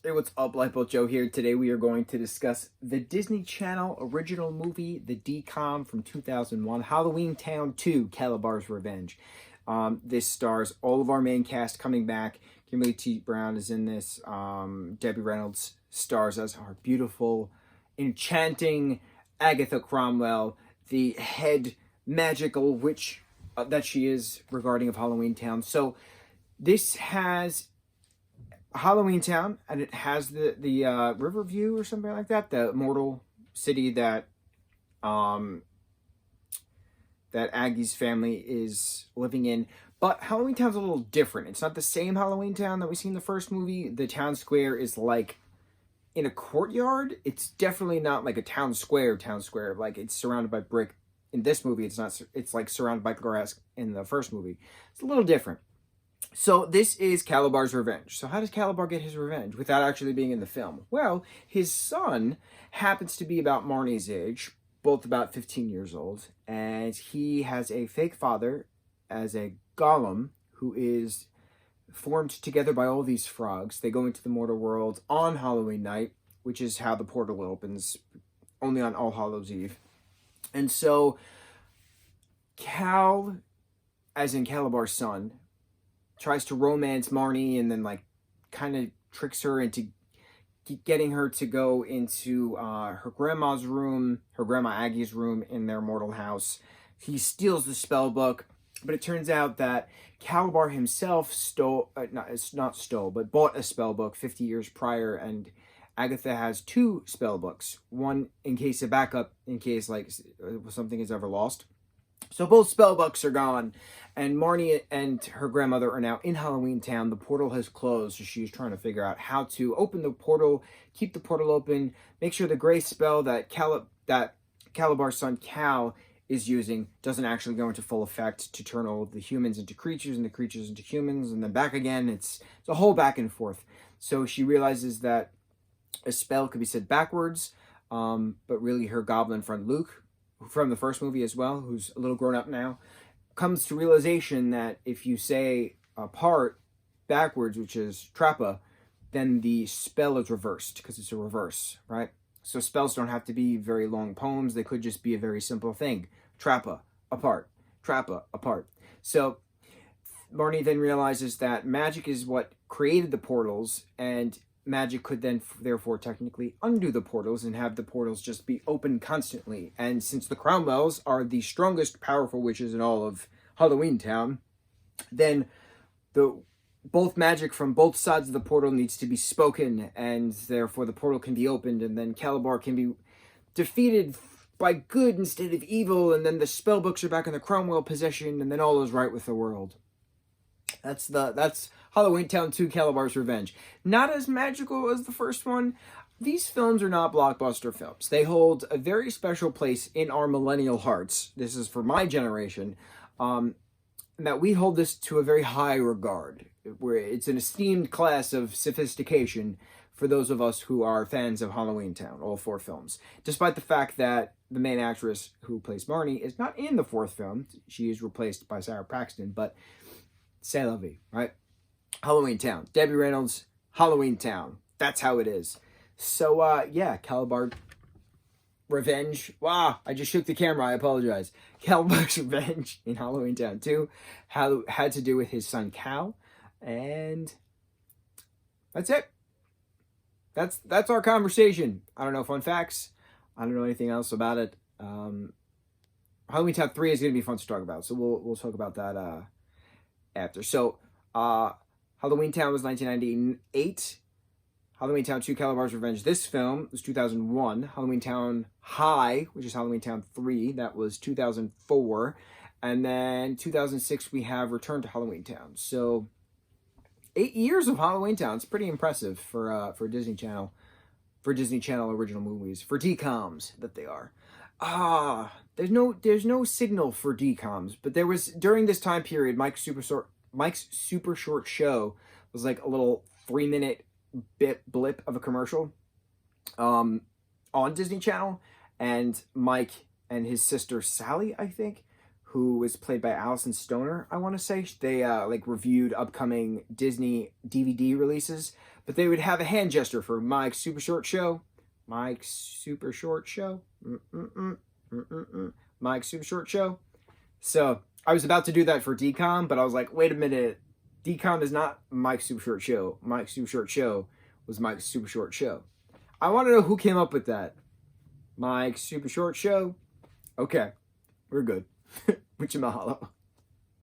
Hey, what's up? Lightboltjoe here. Today we are going to discuss the Disney Channel original movie, the DCOM from 2001, Halloweentown 2, Kalabar's Revenge. This stars all of our main cast coming back. Kimberly T. Brown is in this. Debbie Reynolds stars as our beautiful, enchanting Agatha Cromwell, the head magical witch that she is regarding of Halloweentown. So this has Halloweentown, and it has the Riverview or something like that, the immortal city that that Aggie's family is living in. But Halloweentown's a little different. It's not the same Halloweentown that we see in the first movie. The town square is like in a courtyard. It's definitely not like a town square. Like it's surrounded by brick. In this movie, it's not. It's like surrounded by grass in the first movie. It's a little different. So this is Kalabar's revenge. So how does Kalabar get his revenge without actually being in the film? Well, his son happens to be about Marnie's age, both about 15 years old, and he has a fake father as a golem who is formed together by all these frogs. They go into the mortal world on Halloween night, which is how the portal opens, only on All Hallows Eve. And so Cal, as in Kalabar's son, tries to romance Marnie and then like kind of tricks her into getting her to go into her grandma's room, her grandma Aggie's room in their mortal house. He steals the spell book, but it turns out that Kalabar himself bought a spell book 50 years prior, and Agatha has two spell books, one in case of backup, in case like something is ever lost. So both spell books are gone, and Marnie and her grandmother are now in Halloweentown. The portal has closed, so she's trying to figure out how to open the portal, keep the portal open, make sure the gray spell that Kalabar's son Cal is using doesn't actually go into full effect to turn all of the humans into creatures and the creatures into humans and then back again. It's a whole back and forth. So she realizes that a spell could be said backwards, but really her goblin friend Luke, from the first movie as well, who's a little grown up now, comes to realization that if you say apart backwards, which is trappa, then the spell is reversed because it's a reverse, right? So spells don't have to be very long poems. They could just be a very simple thing. Trappa, apart. Trappa, apart. So Marnie then realizes that magic is what created the portals, and magic could then therefore technically undo the portals and have the portals just be open constantly. And since the Cromwells are the strongest powerful witches in all of Halloweentown, then both magic from both sides of the portal needs to be spoken, and therefore the portal can be opened, and then Kalabar can be defeated by good instead of evil, and then the spell books are back in the Cromwell possession, and then all is right with the world. That's Halloweentown 2, Kalabar's Revenge. Not as magical as the first one. These films are not blockbuster films. They hold a very special place in our millennial hearts. This is for my generation. That we hold this to a very high regard, where it's an esteemed class of sophistication for those of us who are fans of Halloweentown, all four films. Despite the fact that the main actress who plays Marnie is not in the fourth film. She is replaced by Sarah Paxton, but c'est la vie, right? Halloweentown. Debbie Reynolds, Halloweentown. That's how it is. So, yeah, Kalabar Revenge. Wow, I just shook the camera. I apologize. Kalabar's Revenge in Halloweentown 2 had to do with his son Cal, and that's it. That's our conversation. I don't know fun facts. I don't know anything else about it. Halloweentown 3 is going to be fun to talk about, so we'll talk about that after. So, Halloweentown was 1998. Halloweentown 2, Kalabar's Revenge. This film was 2001. Halloweentown High, which is Halloweentown 3, that was 2004. And then 2006, we have Return to Halloweentown. So 8 years of Halloweentown. It's pretty impressive for Disney Channel, original movies, for DCOMs that they are. There's no signal for DCOMs, but there was, during this time period, Mike's super short show was like a little 3-minute blip of a commercial on Disney Channel, and Mike and his sister Sally, I think, who was played by Allison Stoner, I want to say, they like reviewed upcoming Disney DVD releases. but they would have a hand gesture for Mike's Super Short Show. Mike's Super Short Show. Mike's Super Short Show. So I was about to do that for DCOM, but I was like, wait a minute. DCOM is not Mike's Super Short Show. Mike's Super Short Show was Mike's Super Short Show. I want to know who came up with that. Mike's Super Short Show. Okay, we're good. Mucho mahalo.